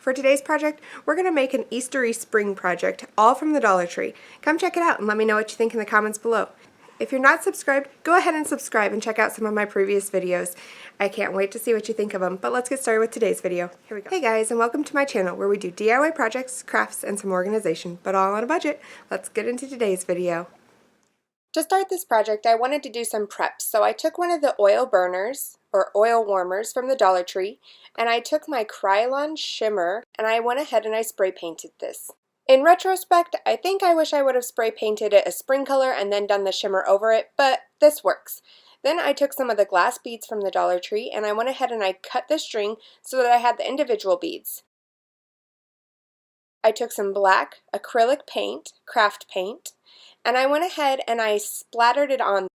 For today's project, we're going to make an Eastery spring project, all from the Dollar Tree. Come check it out and let me know what you think in the comments below. If you're not subscribed, go ahead and subscribe and check out some of my previous videos. I can't wait to see what you think of them, but let's get started with today's video. Here we go. Hey guys, and welcome to my channel where we do DIY projects, crafts, and some organization, but all on a budget. Let's get into today's video. To start this project, I wanted to do some preps, so I took one of the oil burners, or oil warmers from the Dollar Tree, and I took my Krylon shimmer, and I went ahead and I spray painted this. In retrospect, I think I wish I would have spray painted it a spring color and then done the shimmer over it, but this works. Then I took some of the glass beads from the Dollar Tree, and I went ahead and I cut the string so that I had the individual beads. I took some black acrylic paint, craft paint, and I went ahead and I splattered it on.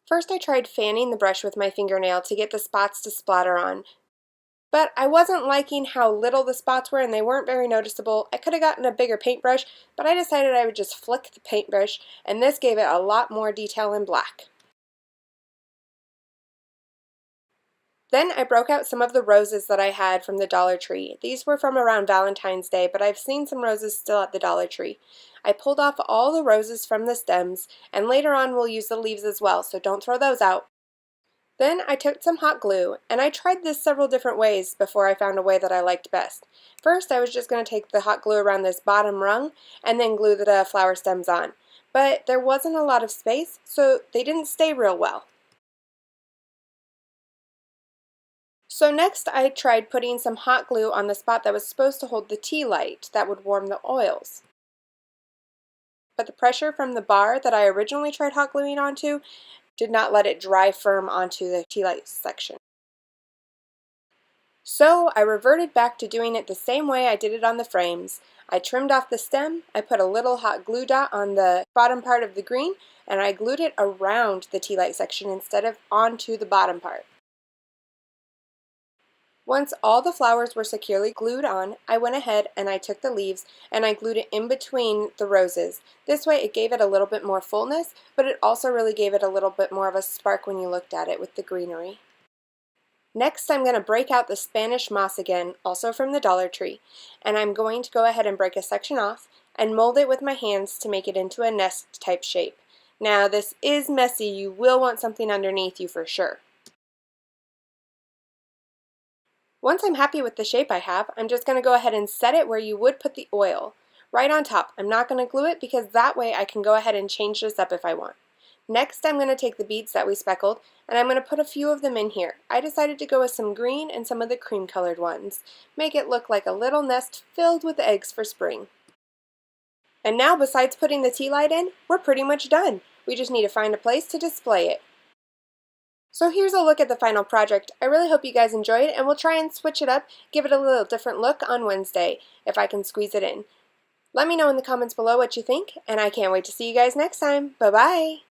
First I tried fanning the brush with my fingernail to get the spots to splatter on, but I wasn't liking how little the spots were and they weren't very noticeable. I could have gotten a bigger paintbrush, but I decided I would just flick the paintbrush, and this gave it a lot more detail in black. Then I broke out some of the roses that I had from the Dollar Tree. These were from around Valentine's Day, but I've seen some roses still at the Dollar Tree. I pulled off all the roses from the stems, and later on we'll use the leaves as well, so don't throw those out. Then I took some hot glue, and I tried this several different ways before I found a way that I liked best. First, I was just going to take the hot glue around this bottom rung and then glue the flower stems on. But there wasn't a lot of space, so they didn't stay real well. So next I tried putting some hot glue on the spot that was supposed to hold the tea light that would warm the oils. But the pressure from the bar that I originally tried hot gluing onto did not let it dry firm onto the tea light section. So I reverted back to doing it the same way I did it on the frames. I trimmed off the stem, I put a little hot glue dot on the bottom part of the green, and I glued it around the tea light section instead of onto the bottom part. Once all the flowers were securely glued on, I went ahead and I took the leaves and I glued it in between the roses. This way it gave it a little bit more fullness, but it also really gave it a little bit more of a spark when you looked at it with the greenery. Next, I'm going to break out the Spanish moss again, also from the Dollar Tree, and I'm going to go ahead and break a section off and mold it with my hands to make it into a nest type shape. Now this is messy, you will want something underneath you for sure. Once I'm happy with the shape I have, I'm just going to go ahead and set it where you would put the oil, right on top. I'm not going to glue it because that way I can go ahead and change this up if I want. Next, I'm going to take the beads that we speckled and I'm going to put a few of them in here. I decided to go with some green and some of the cream colored ones. Make it look like a little nest filled with eggs for spring. And now, besides putting the tea light in, we're pretty much done. We just need to find a place to display it. So here's a look at the final project. I really hope you guys enjoy it, and we'll try and switch it up, give it a little different look on Wednesday, if I can squeeze it in. Let me know in the comments below what you think, and I can't wait to see you guys next time. Bye-bye!